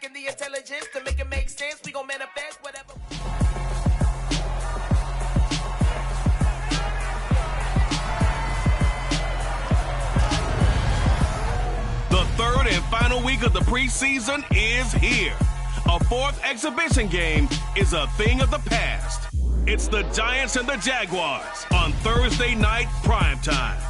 lacking the intelligence to make it make sense. We gon' manifest whatever. The third and final week of the preseason is here. A fourth exhibition game is a thing of the past. It's the Giants and the Jaguars on Thursday night primetime.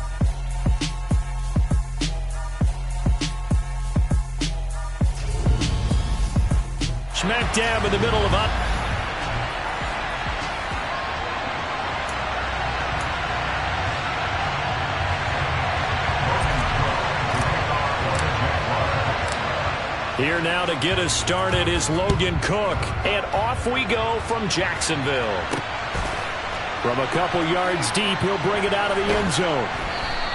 Smack dab in the middle of up. Here now to get us started is Logan Cook. And off we go from Jacksonville. From a couple yards deep, he'll bring it out of the end zone.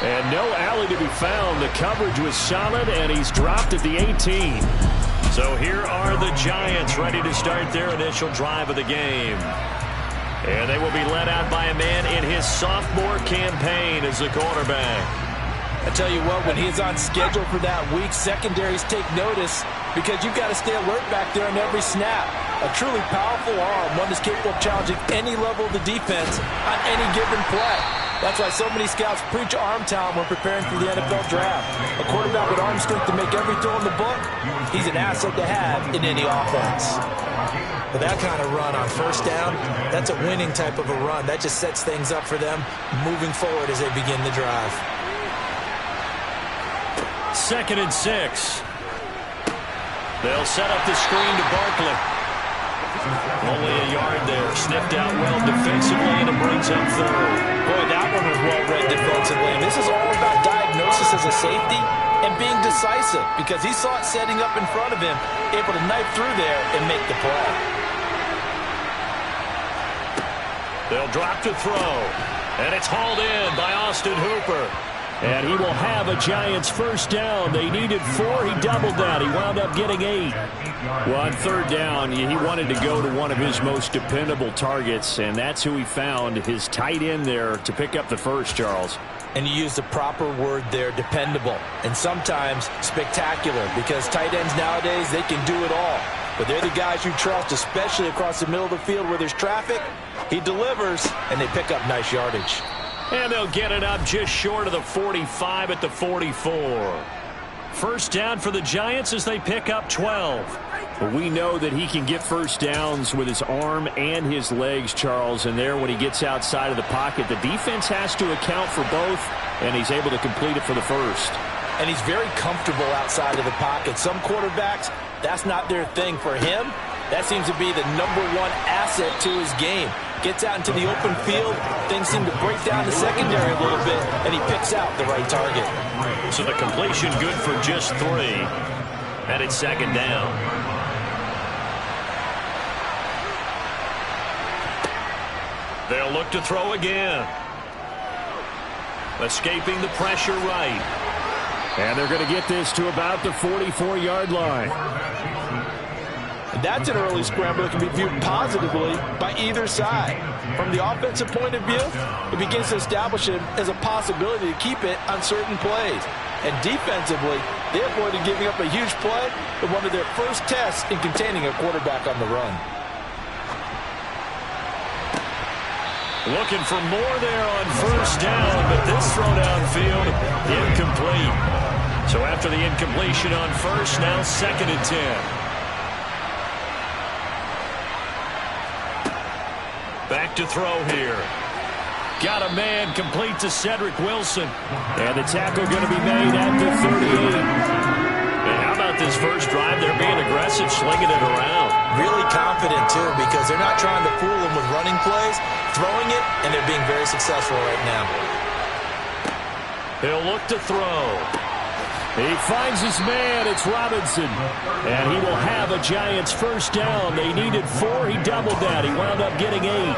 And no alley to be found. The coverage was solid, and he's dropped at the 18. So here are the Giants ready to start their initial drive of the game. And they will be led out by a man in his sophomore campaign as the quarterback. I tell you what, when he's on schedule for that week, secondaries take notice because you've got to stay alert back there on every snap. A truly powerful arm, one that's capable of challenging any level of the defense on any given play. That's why so many scouts preach arm talent when preparing for the NFL draft. A quarterback with arm strength to make every throw in the book, he's an asset to have in any offense. But that kind of run on first down, that's a winning type of a run. That just sets things up for them moving forward as they begin the drive. 2nd and 6. They'll set up the screen to Barkley. Only a yard there. Sniffed out well defensively, and it brings up third. Boy, that one was well read defensively. And this is all about diagnosis as a safety and being decisive because he saw it setting up in front of him, able to knife through there and make the play. They'll drop to throw. And it's hauled in by Austin Hooper. And he will have a Giants first down. They needed 4. He doubled that. He wound up getting 8. Well, on third down, he wanted to go to one of his most dependable targets, and that's who he found, his tight end there, to pick up the first, Charles. And you use the proper word there, dependable, and sometimes spectacular, because tight ends nowadays, they can do it all. But they're the guys you trust, especially across the middle of the field where there's traffic. He delivers, and they pick up nice yardage. And they'll get it up just short of the 45 at the 44. First down for the Giants as they pick up 12. But we know that he can get first downs with his arm and his legs, Charles. And there, when he gets outside of the pocket, the defense has to account for both, and he's able to complete it for the first. And he's very comfortable outside of the pocket. Some quarterbacks, that's not their thing. For him, that seems to be the #1 asset to his game. Gets out into the open field, things seem to break down the secondary a little bit, and he picks out the right target. So the completion good for just 3. And it's 2nd down. They'll look to throw again. Escaping the pressure right. And they're going to get this to about the 44-yard line. That's an early scramble that can be viewed positively by either side. From the offensive point of view, it begins to establish it as a possibility to keep it on certain plays. And defensively, they avoided giving up a huge play in one of their first tests in containing a quarterback on the run. Looking for more there on first down, but this throw downfield, incomplete. So after the incompletion on first, now 2nd and 10. Back to throw here. Got a man complete to Cedric Wilson. And the tackle going to be made at the 38. And how about this first drive? They're being aggressive, slinging it around. Really confident, too, because they're not trying to fool them with running plays, throwing it, and they're being very successful right now. He'll look to throw. He finds his man. It's Robinson. And he will have a Giants first down. They needed 4. He doubled that. He wound up getting 8.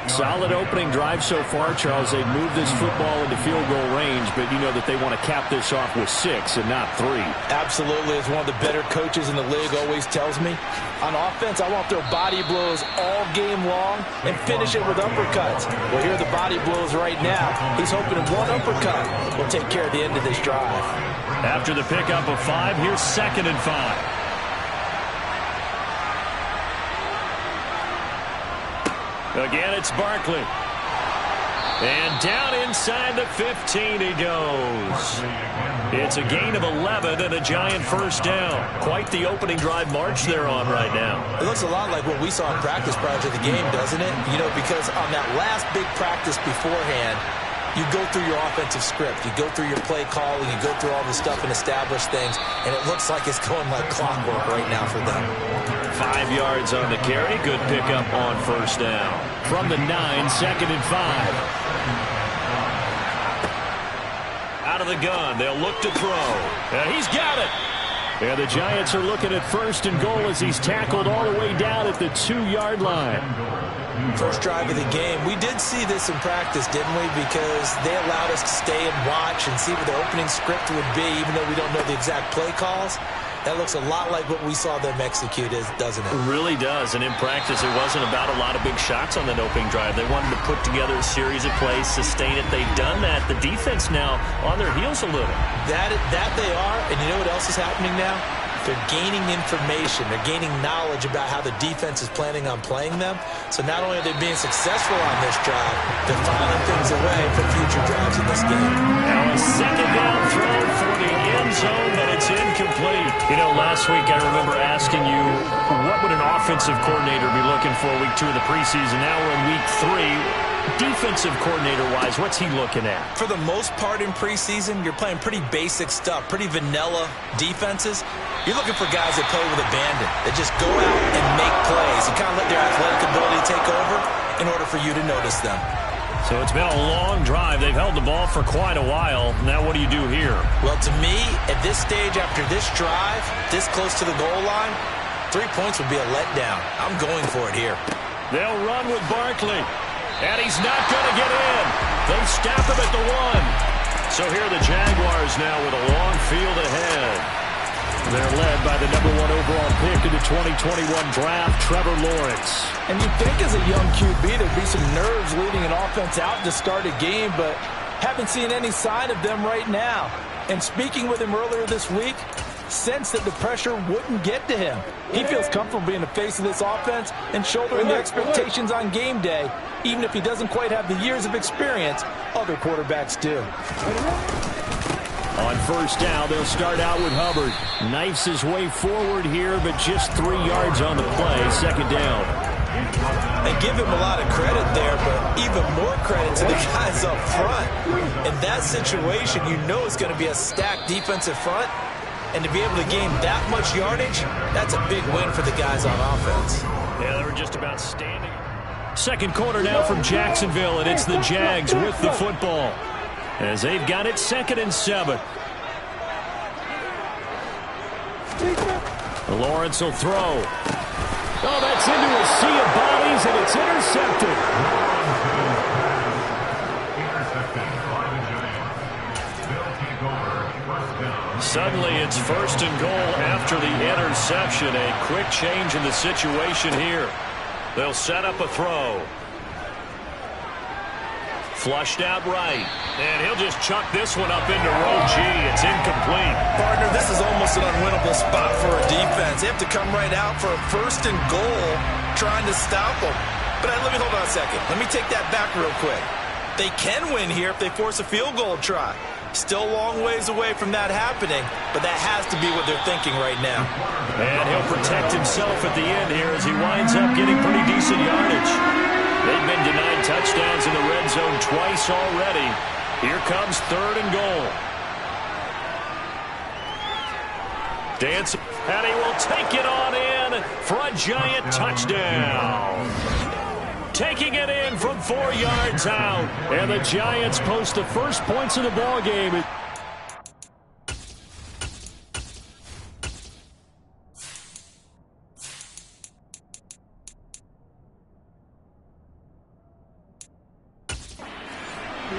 Solid opening drive so far, Charles. They've moved this football into field goal range, but you know that they want to cap this off with 6 and not 3. Absolutely. As one of the better coaches in the league always tells me, on offense, I want their body blows all game long and finish it with uppercuts. Well, here are the body blows right now. He's hoping one uppercut will take care of the end of this drive. After the pickup of 5, here's 2nd and 5. Again, it's Barkley. And down inside the 15 he goes. It's a gain of 11 and a Giant first down. Quite the opening drive march they're on right now. It looks a lot like what we saw in practice prior to the game, doesn't it? You know, because on that last big practice beforehand, you go through your offensive script. You go through your play calling. You go through all the stuff and establish things. And it looks like it's going like clockwork right now for them. 5 yards on the carry. Good pickup on first down. From the 9, 2nd and 5. Out of the gun. They'll look to throw. He's got it. And the Giants are looking at 1st and goal as he's tackled all the way down at the 2-yard line. First drive of the game. We did see this in practice, didn't we? Because they allowed us to stay and watch and see what the opening script would be, even though we don't know the exact play calls. That looks a lot like what we saw them execute, doesn't it? It really does. And in practice, it wasn't about a lot of big shots on that opening drive. They wanted to put together a series of plays, sustain it. They've done that. The defense now on their heels a little. That they are. And you know what else is happening now? They're gaining information. They're gaining knowledge about how the defense is planning on playing them. So not only are they being successful on this drive, they're filing things away for future drives in this game. Now a second down throw for the end zone, but it's incomplete. You know, last week I remember asking you, what would an offensive coordinator be looking for week 2 of the preseason? Now we're in week 3. Defensive coordinator-wise, what's he looking at? For the most part in preseason, you're playing pretty basic stuff, pretty vanilla defenses. You're looking for guys that play with abandon, that just go out and make plays and kind of let their athletic ability take over in order for you to notice them. So it's been a long drive. They've held the ball for quite a while. Now what do you do here? Well, to me, at this stage after this drive, this close to the goal line, 3 points would be a letdown. I'm going for it here. They'll run with Barkley. And he's not going to get in. They stop him at the 1. So here are the Jaguars now with a long field ahead. They're led by the #1 overall pick in the 2021 draft, Trevor Lawrence. And you'd think as a young QB there'd be some nerves leading an offense out to start a game, but haven't seen any sign of them right now. And speaking with him earlier this week, sense that the pressure wouldn't get to him. He feels comfortable being the face of this offense and shouldering the expectations on game day, even if he doesn't quite have the years of experience other quarterbacks do. On first down, they'll start out with Hubbard. Knifes his way forward here, but just 3 yards on the play. 2nd down. They give him a lot of credit there, but even more credit to the guys up front. In that situation, you know it's going to be a stacked defensive front. And to be able to gain that much yardage, that's a big win for the guys on offense. Yeah, they were just about standing. Second quarter now from Jacksonville, and it's the Jags with the football. As they've got it 2nd and 7. Lawrence will throw. Oh, that's into a sea of bodies, and it's intercepted. Suddenly, it's 1st and goal after the interception. A quick change in the situation here. They'll set up a throw. Flushed out right. And he'll just chuck this one up into row G. It's incomplete. Partner, this is almost an unwinnable spot for a defense. They have to come right out for a 1st and goal trying to stop them. But let me hold on a second. Let me take that back real quick. They can win here if they force a field goal try. Still a long ways away from that happening, but that has to be what they're thinking right now. And he'll protect himself at the end here as he winds up getting pretty decent yardage. They've been denied touchdowns in the red zone twice already. Here comes 3rd and goal. Dance, and he will take it on in for a Giant touchdown. Taking it in from 4 yards out. And the Giants post the first points of the ball game.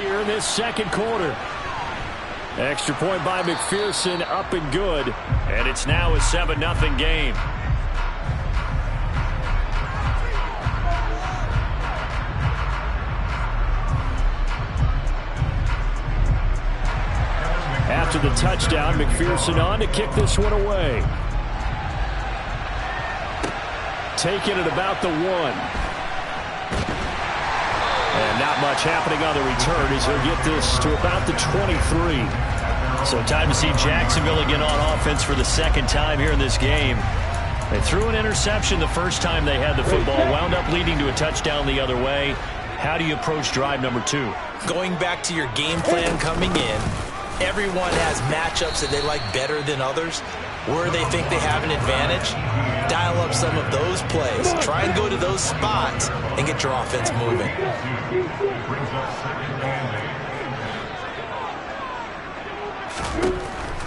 Here in this 2nd quarter. Extra point by McPherson, up and good. And it's now a 7-0 game. After the touchdown, McPherson on to kick this one away. Taking it about the 1. And not much happening on the return as he'll get this to about the 23. So time to see Jacksonville again on offense for the second time here in this game. They threw an interception the first time they had the football, wound up leading to a touchdown the other way. How do you approach drive number 2? Going back to your game plan coming in, everyone has matchups that they like better than others. Where they think they have an advantage, dial up some of those plays. Try and go to those spots and get your offense moving.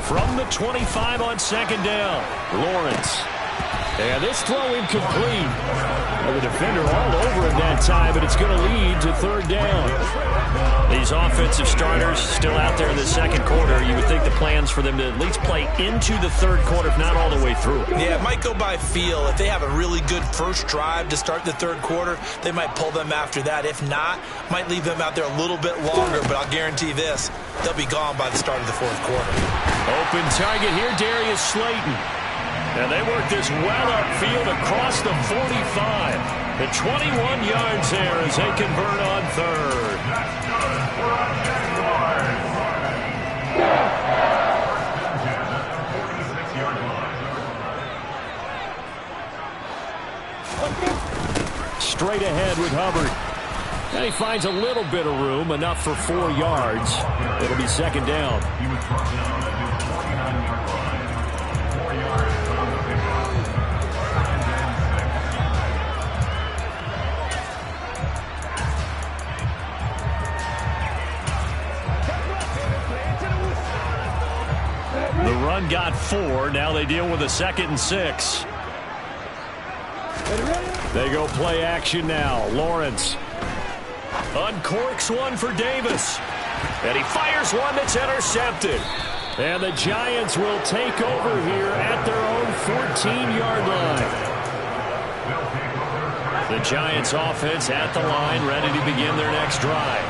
From the 25 on second down, Lawrence. And this throw incomplete. The defender all over him that time, but it's going to lead to third down. These offensive starters still out there in the second quarter. You would think the plans for them to at least play into the third quarter, if not all the way through. Yeah, it might go by feel. If they have a really good first drive to start the third quarter, they might pull them after that. If not, might leave them out there a little bit longer, but I'll guarantee this, they'll be gone by the start of the fourth quarter. Open target here, Darius Slayton. And they work this well upfield across the 45. The 21 yards there as they convert on third. Straight ahead with Hubbard. And he finds a little bit of room, enough for 4 yards. It'll be second down. The run got 4. Now they deal with a 2nd and 6. They go play action now. Lawrence uncorks one for Davis. And he fires one that's intercepted. And the Giants will take over here at their own 14-yard line. The Giants offense at the line, ready to begin their next drive.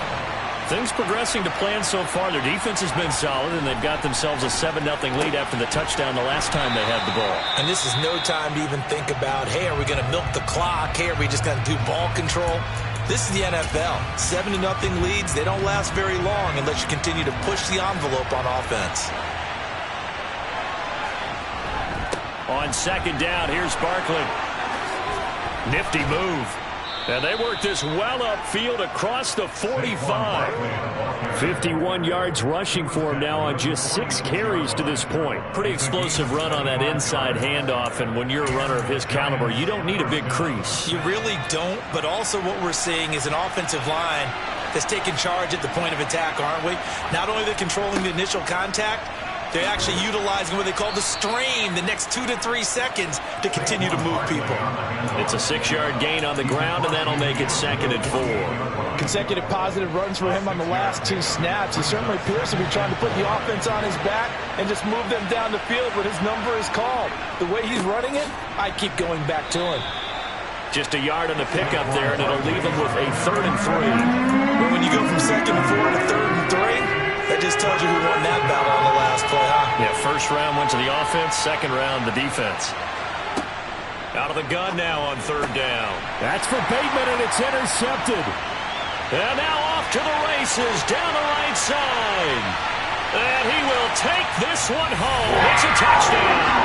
Things progressing to plan so far. Their defense has been solid, and they've got themselves a 7-0 lead after the touchdown the last time they had the ball. And this is no time to even think about, hey, are we going to milk the clock? Hey, are we just going to do ball control? This is the NFL. 7-0 leads, they don't last very long unless you continue to push the envelope on offense. On second down, here's Barkley. Nifty move. And they work this well upfield across the 45. 51 yards rushing for him now on just 6 carries to this point. Pretty explosive run on that inside handoff, and when you're a runner of his caliber, you don't need a big crease. You really don't, but also what we're seeing is an offensive line that's taking charge at the point of attack, aren't we? Not only they're controlling the initial contact, they're actually utilizing what they call the strain, the next 2 to 3 seconds to continue to move people. It's a 6-yard gain on the ground, and that'll make it 2nd and 4. Consecutive positive runs for him on the last 2 snaps. He certainly appears to be trying to put the offense on his back and just move them down the field when his number is called. The way he's running it, I keep going back to him. Just a yard on the pickup there, and it'll leave him with a 3rd and 3. But when you go from 2nd and 4 to 3rd and 3, that just tells you who won that battle on the last play, huh? Yeah, first round went to the offense, second round the defense. Out of the gun now on 3rd down. That's for Bateman, and it's intercepted. And now off to the races down the right side. And he will take this one home. It's a touchdown.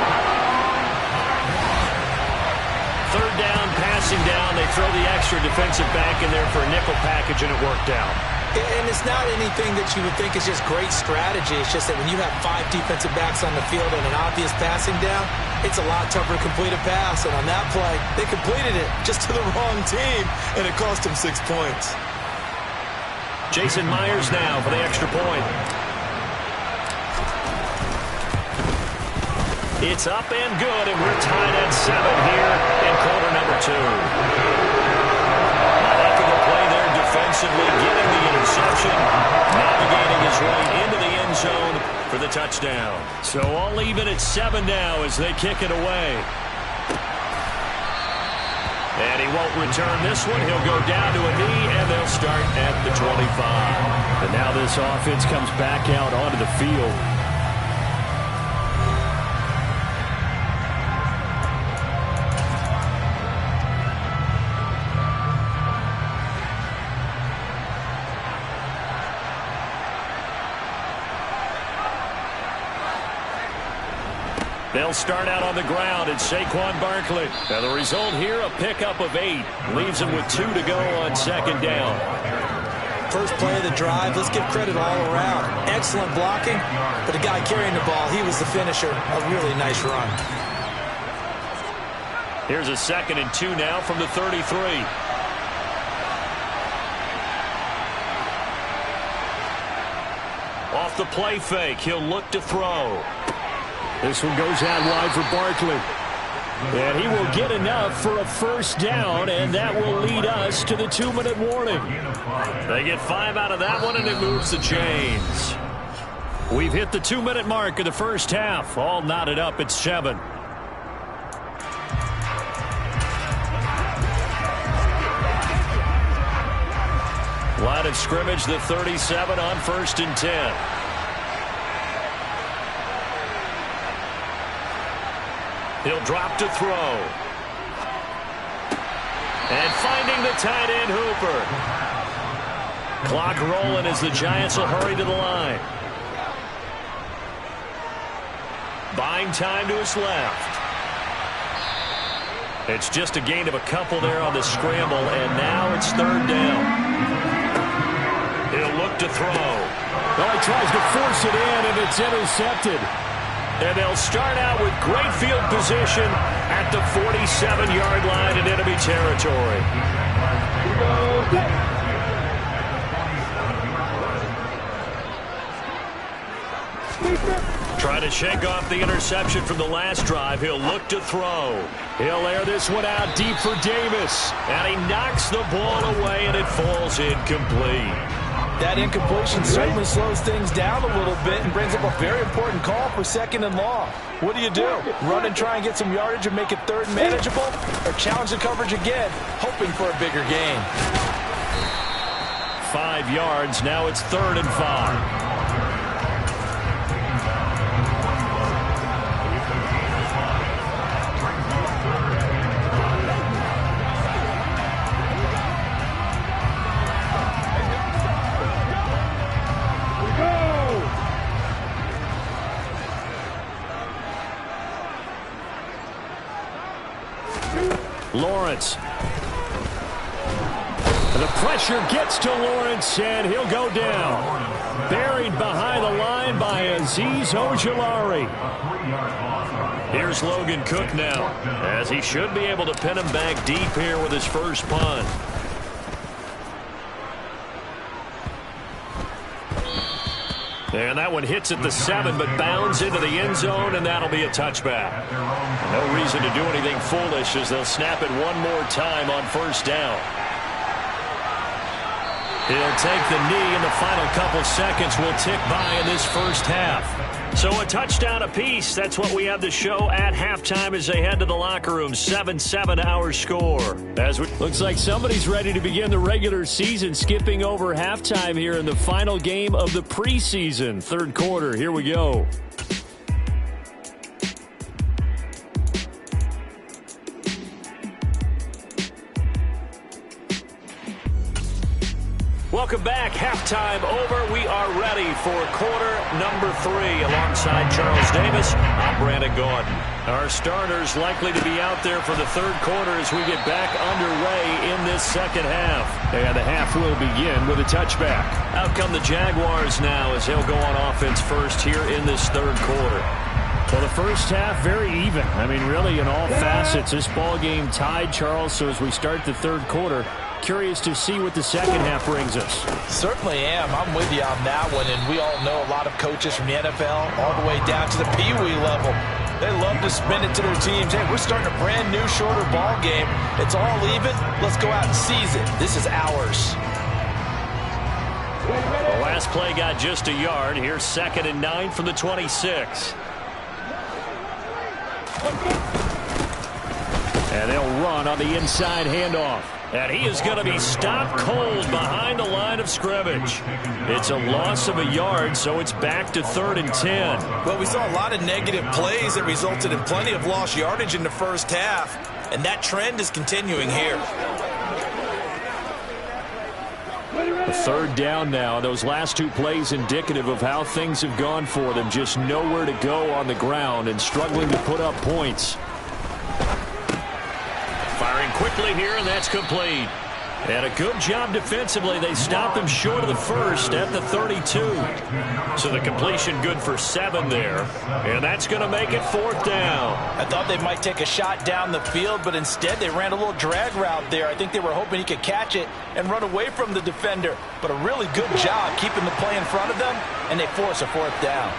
3rd down, passing down. They throw the extra defensive back in there for a nickel package, and it worked out. And it's not anything that you would think is just great strategy. It's just that when you have 5 defensive backs on the field and an obvious passing down, it's a lot tougher to complete a pass. And on that play, they completed it just to the wrong team, and it cost them 6 points. Jason Myers now for the extra point. It's up and good, and we're tied at 7 here in quarter number 2. Defensively getting the interception, navigating his way into the end zone for the touchdown. So all even at 7 now as they kick it away. And he won't return this one. He'll go down to a knee, and they'll start at the 25. And now this offense comes back out onto the field. They'll start out on the ground. It's Saquon Barkley. Now the result here, a pickup of 8. Leaves him with 2 to go on second down. First play of the drive, let's give credit all around. Excellent blocking, but the guy carrying the ball, he was the finisher. A really nice run. Here's a 2nd and 2 now from the 33. Off the play fake, he'll look to throw. This one goes out wide for Barkley. And he will get enough for a first down, and that will lead us to the 2-minute warning. They get 5 out of that one, and it moves the chains. We've hit the 2-minute mark of the first half. All knotted up at 7. Line of scrimmage, the 37 on 1st and 10. He'll drop to throw. And finding the tight end, Hooper. Clock rolling as the Giants will hurry to the line. Buying time to his left. It's just a gain of a couple there on the scramble, and now it's 3rd down. He'll look to throw. Well, he tries to force it in, and it's intercepted. And they'll start out with great field position at the 47-yard line in enemy territory. Trying to shake off the interception from the last drive. He'll look to throw. He'll air this one out deep for Davis. And he knocks the ball away, and it falls incomplete. That incompletion certainly slows things down a little bit and brings up a very important call for 2nd and long. What do? Run and try and get some yardage and make it 3rd and manageable? Or challenge the coverage again, hoping for a bigger gain? 5 yards. Now it's 3rd and 5. Lawrence. The pressure gets to Lawrence, and he'll go down. Buried behind the line by Azeez Ojulari. Here's Logan Cook now, as he should be able to pin him back deep here with his first punt. And that one hits at the 7, but bounds into the end zone, and that'll be a touchback. No reason to do anything foolish as they'll snap it one more time on 1st down. He'll take the knee, and the final couple seconds will tick by in this first half. So a touchdown apiece. That's what we have to show at halftime as they head to the locker room. 7-7 our score. Looks like somebody's ready to begin the regular season, skipping over halftime here in the final game of the preseason. 3rd quarter. Here we go. Welcome back. Halftime over. We are ready for quarter number 3. Alongside Charles Davis, I'm Brandon Gordon. Our starters likely to be out there for the 3rd quarter as we get back underway in this 2nd half. And the half will begin with a touchback. Out come the Jaguars now as they'll go on offense first here in this 3rd quarter. Well, the first half, very even. I mean, really, in all facets, this ball game tied, Charles. So as we start the 3rd quarter, curious to see what the 2nd half brings us. Certainly am. I'm with you on that one. And we all know a lot of coaches from the NFL all the way down to the Pee Wee level. They love to spin it to their teams. Hey, we're starting a brand new, shorter ball game. It's all even. Let's go out and seize it. This is ours. The last play got just a yard. Here's 2nd and 9 from the 26. And they'll run on the inside handoff. And he is going to be stopped cold behind the line of scrimmage. It's a loss of a yard, so it's back to 3rd and 10. Well, we saw a lot of negative plays that resulted in plenty of lost yardage in the first half, and that trend is continuing here. A third down now. Those last two plays indicative of how things have gone for them. Just nowhere to go on the ground and struggling to put up points. Firing quickly here, and that's complete. And a good job defensively. They stopped him short of the first at the 32. So the completion good for 7 there. And that's going to make it 4th down. I thought they might take a shot down the field, but instead they ran a little drag route there. I think they were hoping he could catch it and run away from the defender. But a really good job keeping the play in front of them, and they force a 4th down.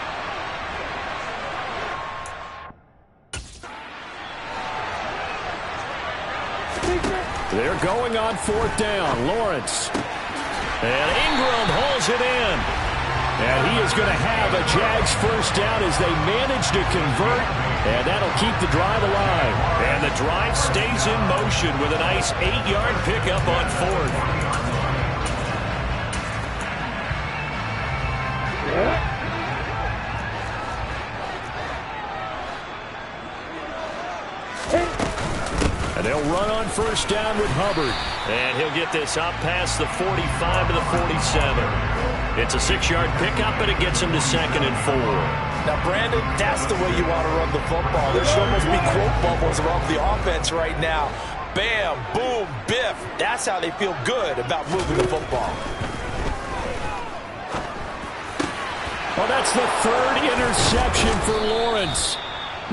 They're going on 4th down. Lawrence. And Ingram hauls it in. And he is going to have a Jags first down as they manage to convert. And that'll keep the drive alive. And the drive stays in motion with a nice 8-yard pickup on 4th. And they'll run on first down with Hubbard. And he'll get this up past the 45 to the 47. It's a 6-yard pickup, and it gets him to 2nd and 4. Now, Brandon, that's the way you want to run the football. There should almost be quote bubbles above the offense right now. Bam, boom, biff. That's how they feel good about moving the football. Well, that's the 3rd interception for Lawrence.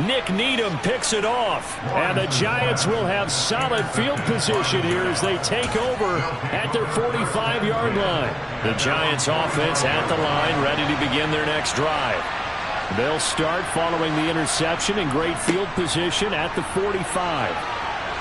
Nick Needham picks it off. And the Giants will have solid field position here as they take over at their 45-yard line. The Giants offense at the line, ready to begin their next drive. They'll start following the interception in great field position at the 45.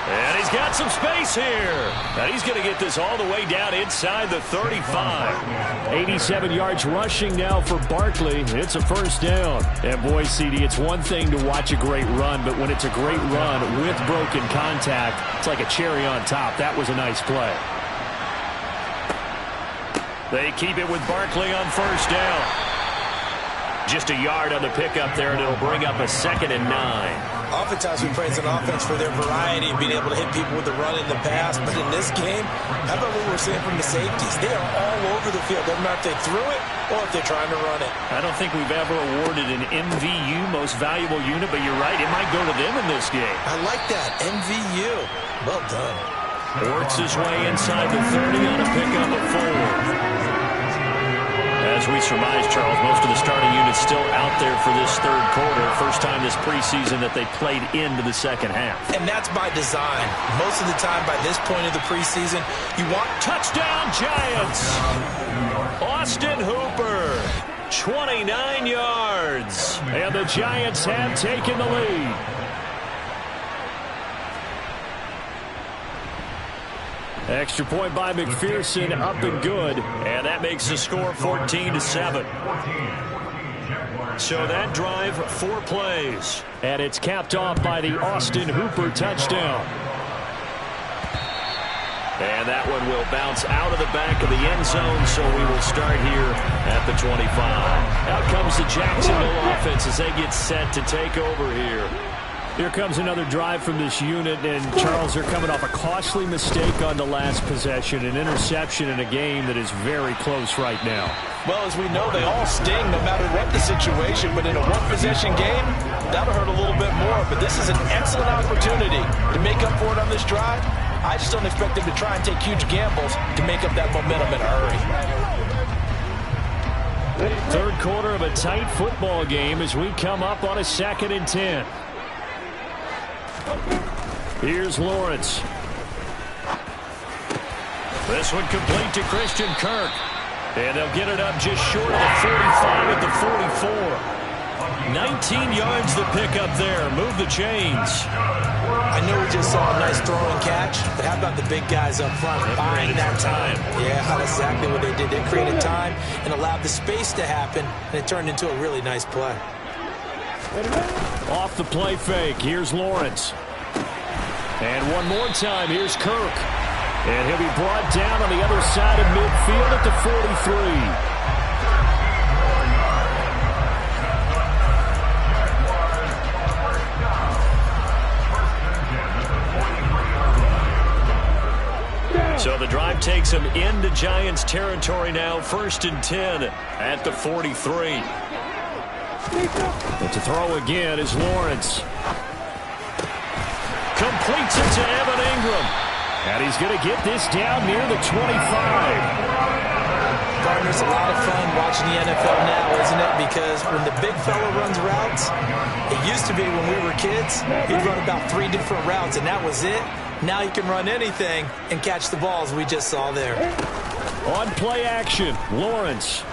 And he's got some space here. And he's going to get this all the way down inside the 35. 87 yards rushing now for Barkley. It's a first down. And boy, CD, it's one thing to watch a great run, but when it's a great run with broken contact, it's like a cherry on top. That was a nice play. They keep it with Barkley on first down. Just a yard on the pickup there, and it'll bring up a 2nd and 9. Oftentimes we praise an offense for their variety of being able to hit people with the run in the past, but in this game, how about what we're seeing from the safeties? They are all over the field. Doesn't matter if they threw it or if they're trying to run it. I don't think we've ever awarded an MVU, most valuable unit, but you're right, it might go to them in this game. I like that, MVU. Well done. Works his way inside the 30 on a pickup of 4. As we surmise, Charles, most of the starting units still out there for this 3rd quarter. First time this preseason that they played into the 2nd half. And that's by design. Most of the time by this point of the preseason, you want... Touchdown, Giants! Austin Hooper, 29 yards. And the Giants have taken the lead. Extra point by McPherson, up and good. And that makes the score 14-7. So that drive, 4 plays. And it's capped off by the Austin Hooper touchdown. And that one will bounce out of the back of the end zone, so we will start here at the 25. Out comes the Jacksonville offense as they get set to take over here. Here comes another drive from this unit, and Charles, they're coming off a costly mistake on the last possession, an interception in a game that is very close right now. Well, as we know, they all sting no matter what the situation, but in a one-possession game, that'll hurt a little bit more. But this is an excellent opportunity to make up for it on this drive. I just don't expect them to try and take huge gambles to make up that momentum in a hurry. 3rd quarter of a tight football game as we come up on a 2nd and 10. Here's Lawrence. This one complete to Christian Kirk. And they'll get it up just short of the 45 at the 44. 19 yards to pick up there. Move the chains. I know we just saw a nice throw and catch, but how about the big guys up front buying that time? Yeah, that's exactly what they did. They created time and allowed the space to happen, and it turned into a really nice play. Off the play fake, here's Lawrence. And one more time, here's Kirk. And he'll be brought down on the other side of midfield at the 43. So the drive takes them into Giants territory now. 1st and 10 at the 43. But to throw again is Lawrence. Completes it to Evan Ingram. And he's going to get this down near the 25. Partner, it's a lot of fun watching the NFL now, isn't it? Because when the big fella runs routes, it used to be when we were kids, he'd run about 3 different routes, and that was it. Now he can run anything and catch the balls we just saw there. On play action, Lawrence.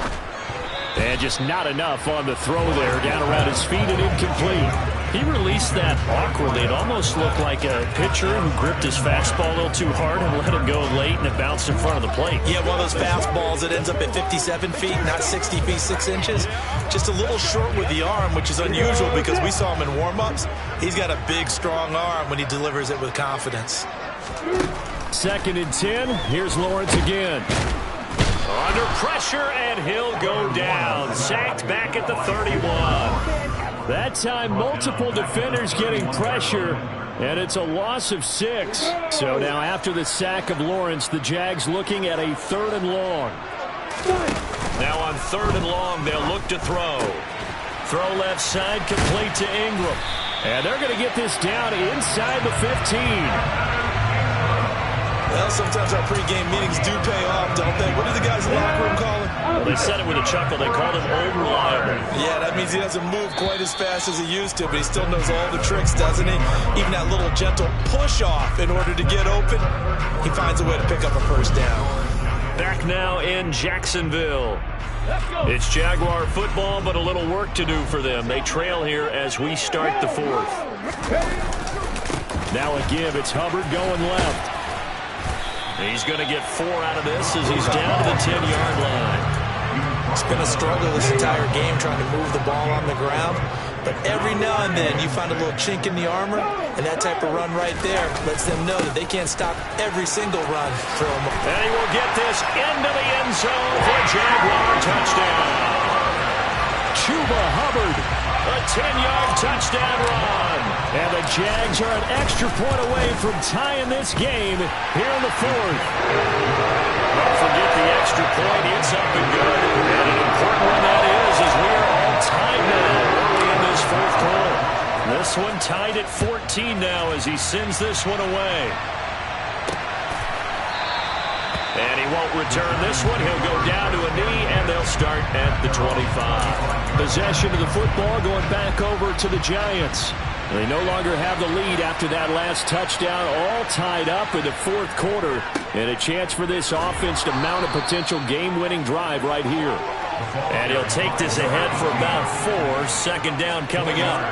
And just not enough on the throw there. Down around his feet and incomplete. He released that awkwardly. It almost looked like a pitcher who gripped his fastball a little too hard and let it go late, and it bounced in front of the plate. Yeah, one of those fastballs that ends up at 57 feet, not 60 feet, 6 inches. Just a little short with the arm, which is unusual because we saw him in warm-ups. He's got a big, strong arm when he delivers it with confidence. 2nd and 10. Here's Lawrence again. Under pressure, and he'll go down. Sacked back at the 31. That time, multiple defenders getting pressure, and it's a loss of 6. So now after the sack of Lawrence, the Jags looking at a 3rd and long. Now on 3rd and long, they'll look to throw. Throw left side, complete to Ingram. And they're going to get this down inside the 15. Well, sometimes our pregame meetings do pay off, don't they? What do the guys in the locker room call him? Well, they said it with a chuckle. They called him unreliable. Yeah, that means he doesn't move quite as fast as he used to, but he still knows all the tricks, doesn't he? Even that little gentle push-off in order to get open, he finds a way to pick up a first down. Back now in Jacksonville. It's Jaguar football, but a little work to do for them. They trail here as we start the 4th. Now a give. It's Hubbard going left. He's going to get 4 out of this as he's down to the 10-yard line. It's been a struggle this entire game trying to move the ball on the ground. But every now and then you find a little chink in the armor, and that type of run right there lets them know that they can't stop every single run from them. And he will get this into the end zone for a Jaguar touchdown. Chuba Hubbard. A 10-yard touchdown run. And the Jags are an extra point away from tying this game here in the 4th. Don't forget the extra point. It's up and good. And an important one that is, as we are all tied now early in this 4th quarter. This one tied at 14 now as he sends this one away. And he won't return this one. He'll go down to a knee, and they'll start at the 25. Possession of the football going back over to the Giants. They no longer have the lead after that last touchdown, all tied up in the 4th quarter. And a chance for this offense to mount a potential game-winning drive right here. And he'll take this ahead for about 4. 2nd down coming up.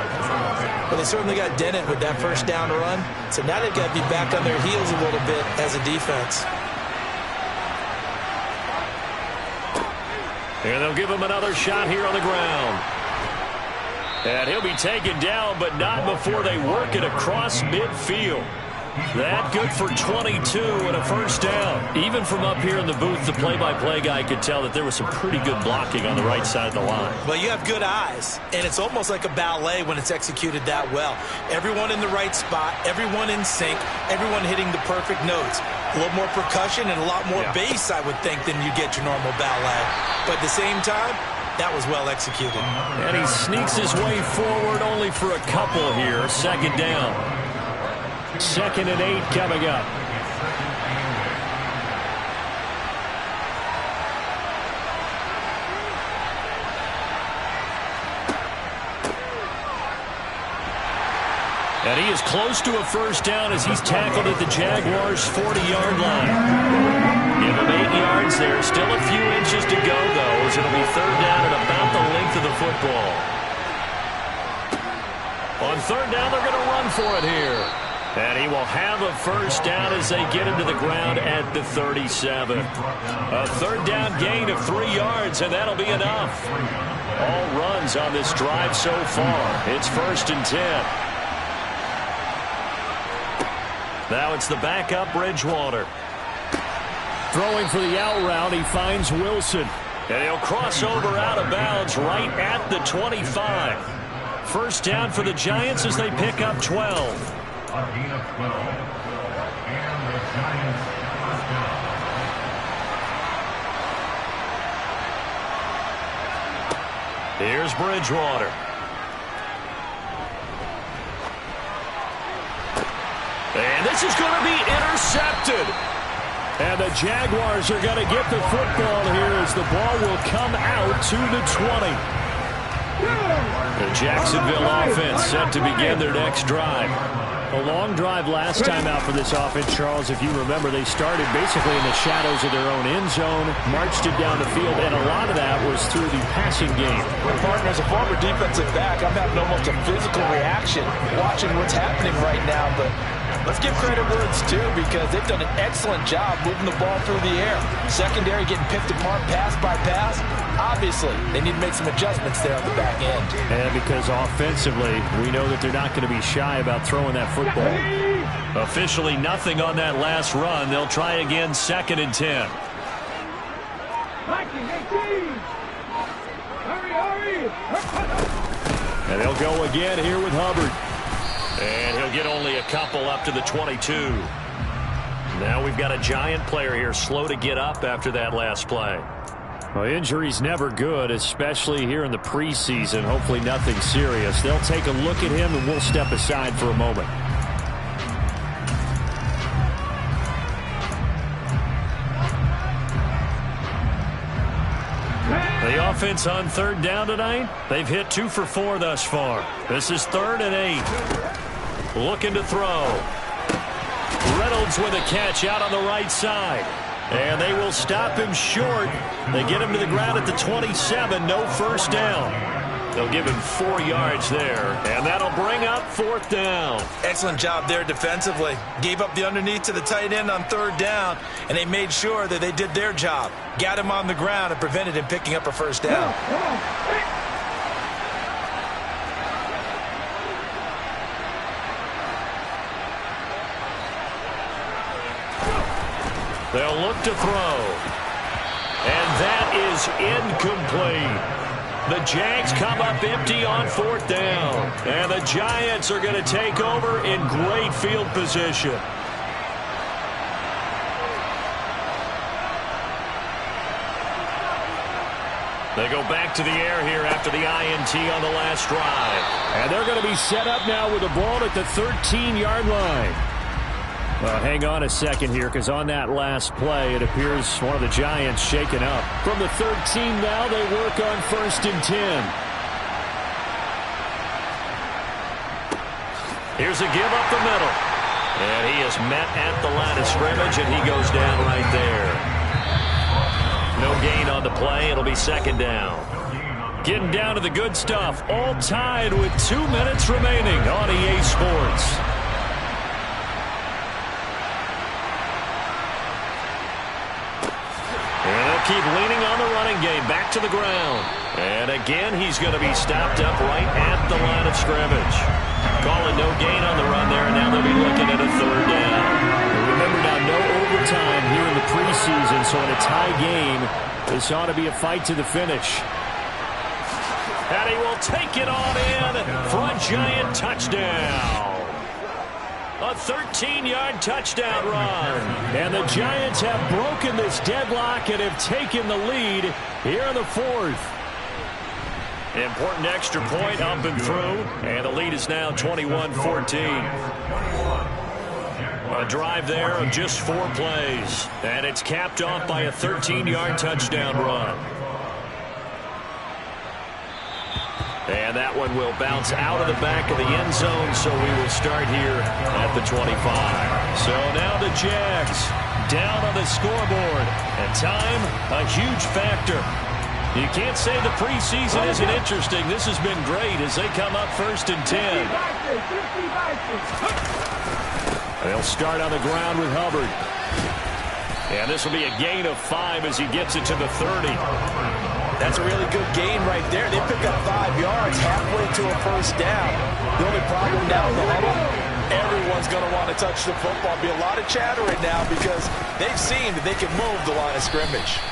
Well, they certainly got dented with that first down run. So now they've got to be back on their heels a little bit as a defense. And they'll give him another shot here on the ground. And he'll be taken down, but not before they work it across midfield. That good for 22 and a first down. Even from up here in the booth, the play-by-play guy could tell that there was some pretty good blocking on the right side of the line. Well, you have good eyes, and it's almost like a ballet when it's executed that well. Everyone in the right spot, everyone in sync, everyone hitting the perfect notes. A little more percussion and a lot more bass, I would think, than you get your normal ballet. But at the same time, that was well executed. And he sneaks his way forward only for a couple here. 2nd down. 2nd and 8 coming up. And he is close to a first down as he's tackled at the Jaguars' 40-yard line. Give him 8 yards there. Still a few inches to go, though, as it'll be 3rd down at about the length of the football. On 3rd down, they're going to run for it here. And he will have a first down as they get him to the ground at the 37. A 3rd down gain of 3 yards, and that'll be enough. All runs on this drive so far. It's 1st and 10. Now it's the backup Bridgewater. Throwing for the out route, he finds Wilson. And he'll cross over out of bounds right at the 25. First down for the Giants as they pick up 12. A gain of 12. And the Giants first down. Here's Bridgewater. And this is going to be intercepted. And the Jaguars are going to get the football here as the ball will come out to the 20. The Jacksonville offense set to begin their next drive. A long drive last time out for this offense, Charles. If you remember, they started basically in the shadows of their own end zone, marched it down the field, and a lot of that was through the passing game. Well, partner, as a former defensive back, I'm having almost a physical reaction watching what's happening right now. But let's give credit where it's due because they've done an excellent job moving the ball through the air. Secondary getting picked apart pass by pass. Obviously, they need to make some adjustments there on the back end. And because offensively, we know that they're not going to be shy about throwing that football. Officially nothing on that last run. They'll try again 2nd and 10. And they'll go again here with Hubbard. And he'll get only a couple up to the 22. Now we've got a Giant player here slow to get up after that last play. Well, injury's never good, especially here in the preseason. Hopefully nothing serious. They'll take a look at him, and we'll step aside for a moment. The offense on 3rd down tonight, they've hit 2 for 4 thus far. This is 3rd and 8. Looking to throw. Reynolds with a catch out on the right side. And they will stop him short. They get him to the ground at the 27. No first down. They'll give him 4 yards there. And that'll bring up 4th down. Excellent job there defensively. Gave up the underneath to the tight end on 3rd down, and they made sure that they did their job. Got him on the ground and prevented him picking up a first down. They'll look to throw. And that is incomplete. The Jags come up empty on 4th down. And the Giants are going to take over in great field position. They go back to the air here after the INT on the last drive. And they're going to be set up now with the ball at the 13-yard line. Well, hang on a second here, because on that last play, it appears one of the Giants shaken up. From the 13 now, they work on 1st and 10. Here's a give up the middle. And he is met at the line of scrimmage, and he goes down right there. No gain on the play. It'll be 2nd down. Getting down to the good stuff. All tied with 2 minutes remaining on EA Sports. Keep leaning on the running game. Back to the ground. And again, he's going to be stopped up right at the line of scrimmage. Calling no gain on the run there, and now they'll be looking at a 3rd down. Remember now, no overtime here in the preseason, so in a tie game, this ought to be a fight to the finish. And he will take it on in for a Giant touchdown. A 13-yard touchdown run. And the Giants have broken this deadlock and have taken the lead here in the 4th. Important extra point up and through. And the lead is now 21-14. A drive there of just 4 plays. And it's capped off by a 13-yard touchdown run. And that one will bounce out of the back of the end zone, so we will start here at the 25. So now the Jags down on the scoreboard. And time, a huge factor. You can't say the preseason isn't interesting. This has been great as they come up 1st and 10. They'll start on the ground with Hubbard. And this will be a gain of 5 as he gets it to the 30. That's a really good gain right there. They pick up 5 yards halfway to a first down. The only problem now in the huddle, everyone's going to want to touch the football. Be a lot of chatter right now because they've seen that they can move the line of scrimmage.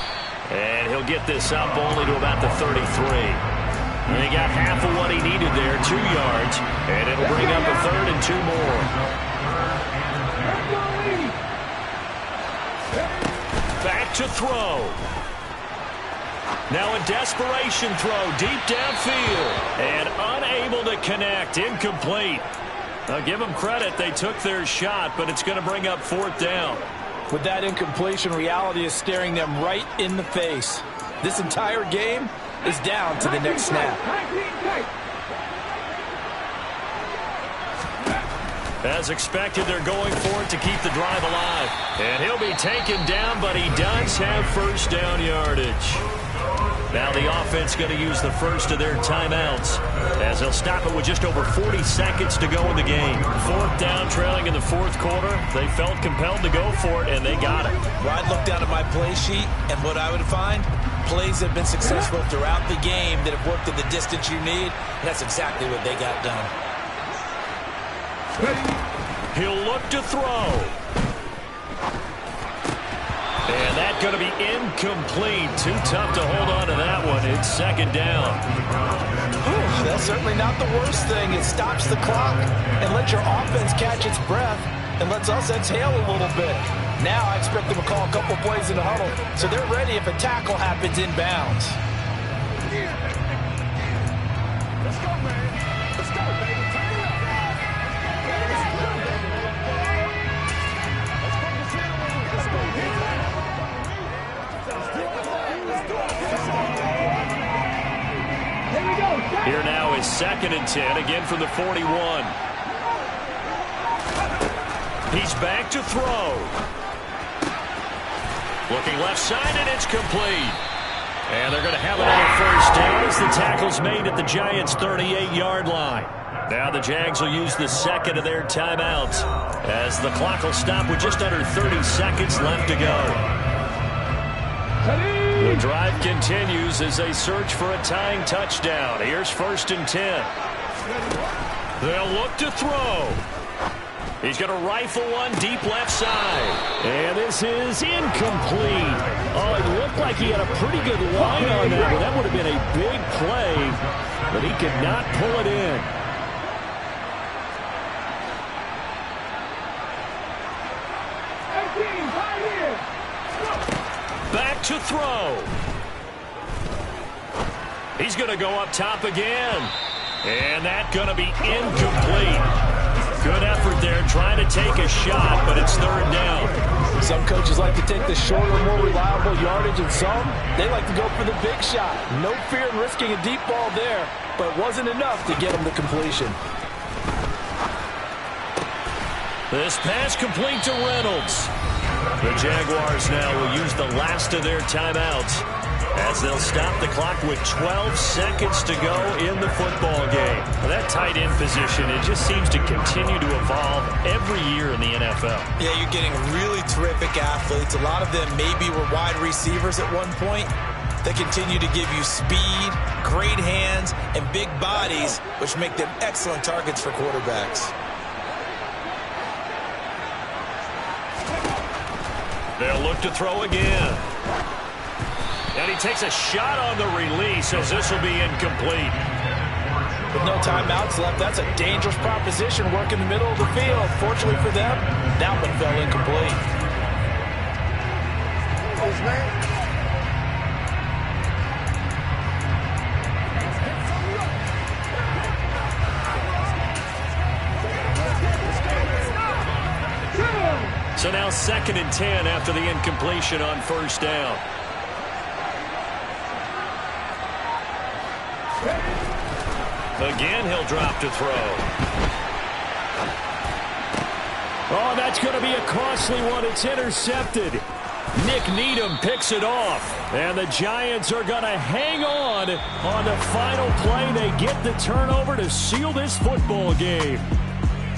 And he'll get this up only to about the 33. And he got half of what he needed there, 2 yards. And it'll bring up a 3rd and 2 more. Back to throw. Now a desperation throw deep downfield. And unable to connect. Incomplete. I'll give them credit. They took their shot, but it's going to bring up 4th down. With that incompletion, reality is staring them right in the face. This entire game is down to the next snap. As expected, they're going for it to keep the drive alive. And he'll be taken down, but he does have first down yardage. Now the offense going to use the first of their timeouts as they'll stop it with just over 40 seconds to go in the game. 4th down, trailing in the 4th quarter. They felt compelled to go for it, and they got it. Well, I'd look down at my play sheet, and what I would find, plays have been successful throughout the game that have worked at the distance you need, and that's exactly what they got done. He'll look to throw. And that's going to be incomplete. Too tough to hold on to that one. It's 2nd down. That's certainly not the worst thing. It stops the clock and lets your offense catch its breath and lets us exhale a little bit. Now I expect them to call a couple plays in the huddle so they're ready if a tackle happens inbounds. Let's go, man. Let's go, baby. Turn it up. Here now is 2nd and 10, again from the 41. He's back to throw. Looking left side, and it's complete. And they're going to have another first down as the tackle's made at the Giants' 38-yard line. Now the Jags will use the 2nd of their timeouts as the clock will stop with just under 30 seconds left to go. The drive continues as they search for a tying touchdown. Here's 1st and 10. They'll look to throw. He's going to rifle one deep left side. And this is incomplete. Oh, it looked like he had a pretty good line on that, but that would have been a big play, but he could not pull it in. Back to throw. He's going to go up top again. And that's going to be incomplete. Good effort there trying to take a shot, but it's 3rd down. Some coaches like to take the shorter, more reliable yardage, and some, they like to go for the big shot. No fear in risking a deep ball there, but it wasn't enough to get him the completion. This pass complete to Reynolds. The Jaguars now will use the last of their timeouts as they'll stop the clock with 12 seconds to go in the football game. Well, that tight end position, it just seems to continue to evolve every year in the NFL. Yeah, you're getting really terrific athletes. A lot of them maybe were wide receivers at one point. They continue to give you speed, great hands, and big bodies, which make them excellent targets for quarterbacks. They'll look to throw again. And he takes a shot on the release as this will be incomplete. With no timeouts left, that's a dangerous proposition. Work in the middle of the field. Fortunately for them, that one fell incomplete. So now 2nd and 10 after the incompletion on 1st down. Again, he'll drop to throw. Oh, that's going to be a costly one. It's intercepted. Nick Needham picks it off. And the Giants are going to hang on the final play. They get the turnover to seal this football game.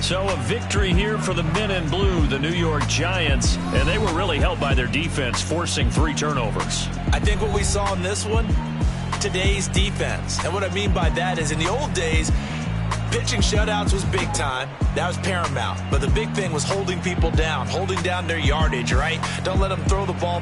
So a victory here for the men in blue, the New York Giants. And they were really helped by their defense, forcing 3 turnovers. I think what we saw in this one, today's defense. And what I mean by that is in the old days, pitching shutouts was big time. That was paramount. But the big thing was holding people down, holding down their yardage, right? Don't let them throw the ball through